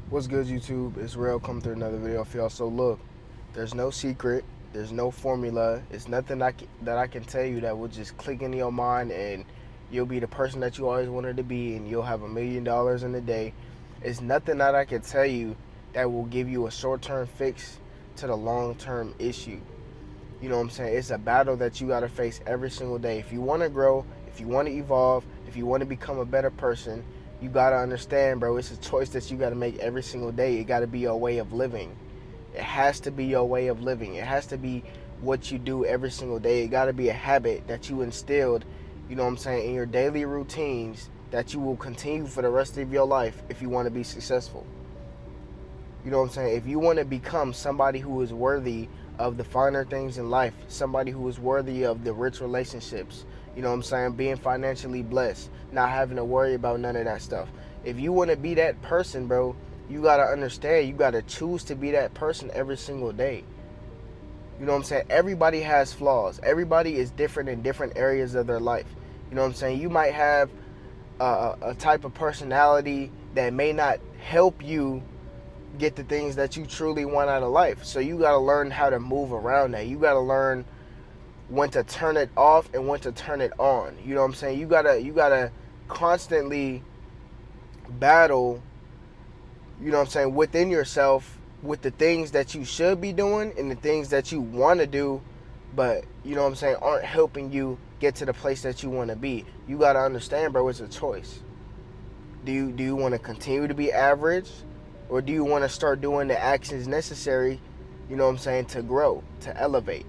What's good, YouTube? It's Real coming through another video for y'all. So look, there's no secret, there's no formula. It's nothing that I can tell you that will just click into your mind and you'll be the person that you always wanted to be and you'll have $1 million in a day. It's nothing that I can tell you that will give you a short-term fix to the long-term issue. You know what I'm saying? It's a battle that you got to face every single day. If you want to grow, if you want to evolve, if you want to become a better person, you got to understand, bro, it's a choice that you got to make every single day. It got to be your way of living. It has to be your way of living. It has to be what you do every single day. It got to be a habit that you instilled, you know what I'm saying, in your daily routines that you will continue for the rest of your life if you want to be successful. You know what I'm saying? If you want to become somebody who is worthy of the finer things in life, somebody who is worthy of the rich relationships, you know what I'm saying? Being financially blessed, not having to worry about none of that stuff. If you want to be that person, bro, you got to understand, you got to choose to be that person every single day. You know what I'm saying? Everybody has flaws. Everybody is different in different areas of their life. You know what I'm saying? You might have a type of personality that may not help you get the things that you truly want out of life. So you got to learn how to move around that. You got to learn when to turn it off and when to turn it on. You know what I'm saying? You got to constantly battle, you know what I'm saying, within yourself with the things that you should be doing and the things that you want to do, but you know what I'm saying, aren't helping you get to the place that you want to be. You got to understand, bro, it's a choice. Do you want to continue to be average, or do you want to start doing the actions necessary, you know what I'm saying, to grow, to elevate?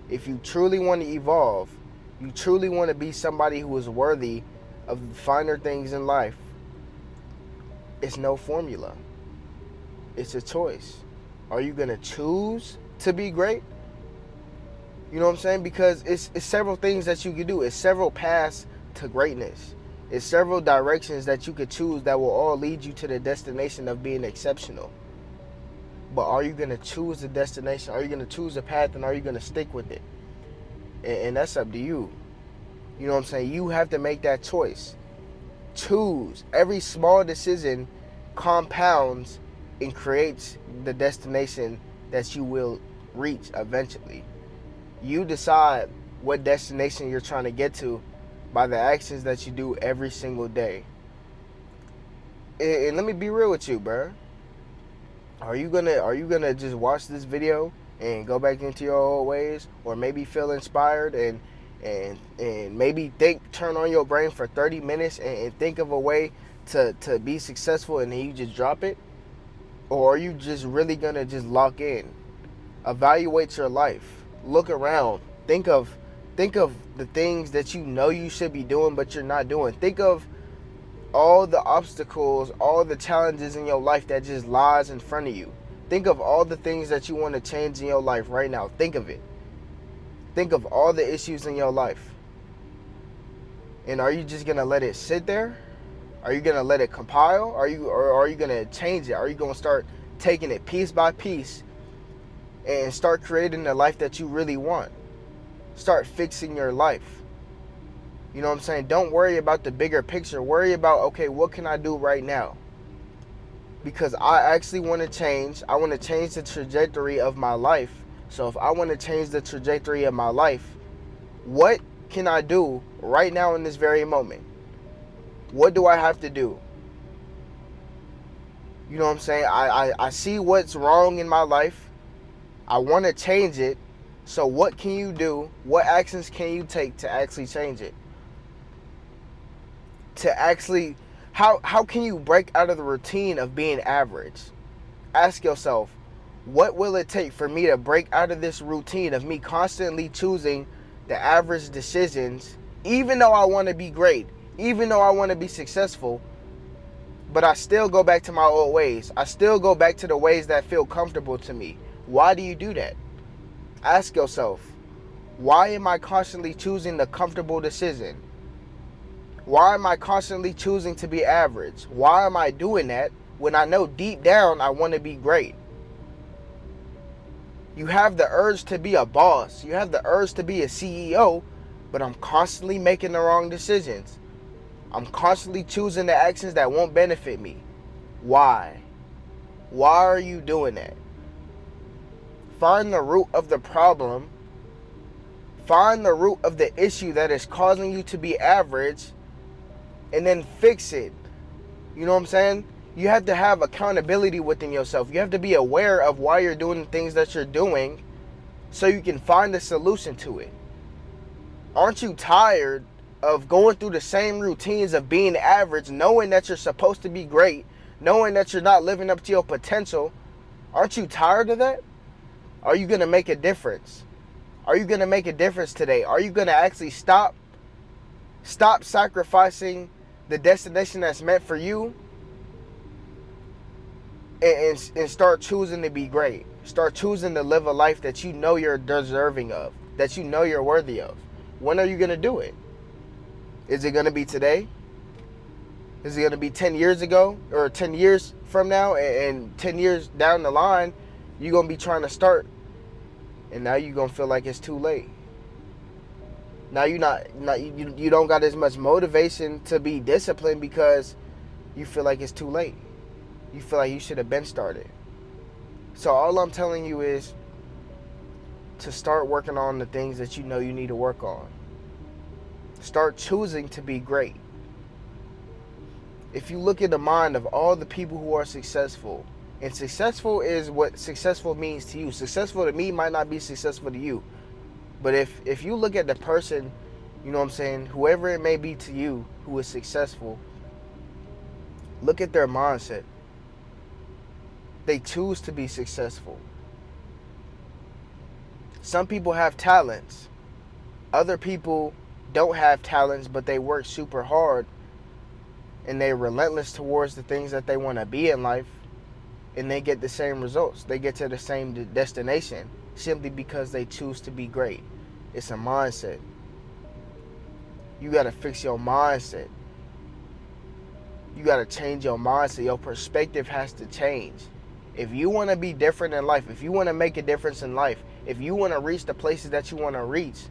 If you truly want to evolve, you truly want to be somebody who is worthy of finer things in life, it's no formula. It's a choice. Are you going to choose to be great? You know what I'm saying? Because it's several things that you can do. It's several paths to greatness. It's several directions that you could choose that will all lead you to the destination of being exceptional. But are you going to choose the destination? Are you going to choose a path, and are you going to stick with it? And that's up to you. You know what I'm saying? You have to make that choice. Choose. Every small decision compounds and creates the destination that you will reach eventually. You decide what destination you're trying to get to by the actions that you do every single day. And let me be real with you, bro. Are you gonna just watch this video and go back into your old ways, or maybe feel inspired and maybe turn on your brain for 30 minutes and think of a way to be successful, and then you just drop it? Or are you just really gonna just lock in? Evaluate your life. Look around. Think of the things that you know you should be doing but you're not doing. Think of all the obstacles, all the challenges in your life that just lies in front of you. Think of all the things that you want to change in your life right now. Think of it. Think of all the issues in your life. And are you just gonna let it sit there? Are you gonna let it compile? Or are you gonna change it? Are you gonna start taking it piece by piece and start creating the life that you really want? Start fixing your life. You know what I'm saying? Don't worry about the bigger picture. Worry about, okay, what can I do right now? Because I actually want to change. I want to change the trajectory of my life. So if I want to change the trajectory of my life, what can I do right now in this very moment? What do I have to do? You know what I'm saying? I see what's wrong in my life. I want to change it. So what can you do? What actions can you take to actually change it? How can you break out of the routine of being average? Ask yourself, what will it take for me to break out of this routine of me constantly choosing the average decisions, even though I want to be great, even though I want to be successful, but I still go back to my old ways. I still go back to the ways that feel comfortable to me. Why do you do that? Ask yourself, why am I constantly choosing the comfortable decision? Why am I constantly choosing to be average? Why am I doing that when I know deep down I want to be great? You have the urge to be a boss. You have the urge to be a CEO, but I'm constantly making the wrong decisions. I'm constantly choosing the actions that won't benefit me. Why? Why are you doing that? Find the root of the problem. Find the root of the issue that is causing you to be average, and then fix it. You know what I'm saying? You have to have accountability within yourself. You have to be aware of why you're doing the things that you're doing so you can find a solution to it. Aren't you tired of going through the same routines of being average, knowing that you're supposed to be great, knowing that you're not living up to your potential? Aren't you tired of that? Are you going to make a difference? Are you going to make a difference today? Are you going to actually stop sacrificing the destination that's meant for you and start choosing to be great? Start choosing to live a life that you know you're deserving of, that you know you're worthy of. When are you going to do it? Is it going to be today? Is it going to be 10 years ago or 10 years from now? And 10 years down the line, you're going to be trying to start, and now you're going to feel like it's too late. Now you don't got as much motivation to be disciplined because you feel like it's too late. You feel like you should have been started. So all I'm telling you is to start working on the things that you know you need to work on. Start choosing to be great. If you look at the mind of all the people who are successful, and successful is what successful means to you. Successful to me might not be successful to you. But if you look at the person, you know what I'm saying, whoever it may be to you who is successful, look at their mindset. They choose to be successful. Some people have talents. Other people don't have talents, but they work super hard and they're relentless towards the things that they want to be in life, and they get the same results. They get to the same destination simply because they choose to be great. It's a mindset. You got to fix your mindset. You got to change your mindset. Your perspective has to change. If you want to be different in life, if you want to make a difference in life, if you want to reach the places that you want to reach,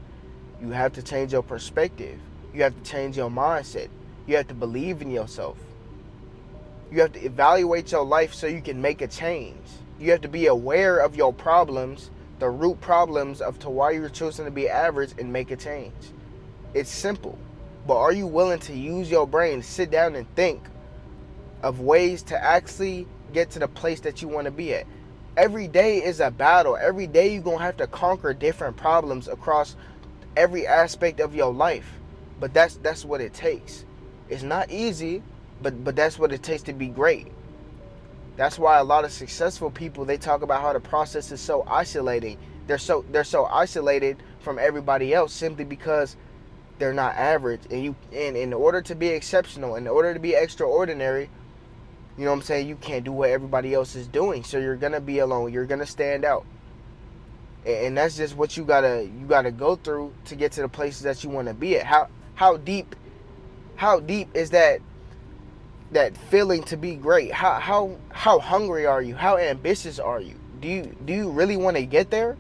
you have to change your perspective. You have to change your mindset. You have to believe in yourself. You have to evaluate your life so you can make a change. You have to be aware of your problems, the root problems of to why you're choosing to be average, and make a change. It's simple. But are you willing to use your brain, sit down and think of ways to actually get to the place that you want to be at? Every day is a battle. Every day you're going to have to conquer different problems across every aspect of your life. But that's what it takes. It's not easy, but that's what it takes to be great. That's why a lot of successful people, they talk about how the process is so isolating. They're so isolated from everybody else simply because they're not average. And in order to be exceptional, in order to be extraordinary, you know what I'm saying, you can't do what everybody else is doing. So you're gonna be alone. You're gonna stand out. And that's just what you gotta go through to get to the places that you want to be at. How deep is that feeling to be great? How hungry are you? How ambitious are you? Do you really want to get there?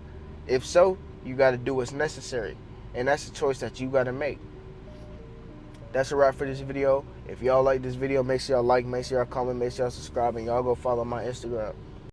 If so, you got to do what's necessary, and that's a choice that you got to make. That's a wrap for this video. If y'all like this video, make sure y'all like, make sure y'all comment, make sure y'all subscribe, and y'all go follow my Instagram.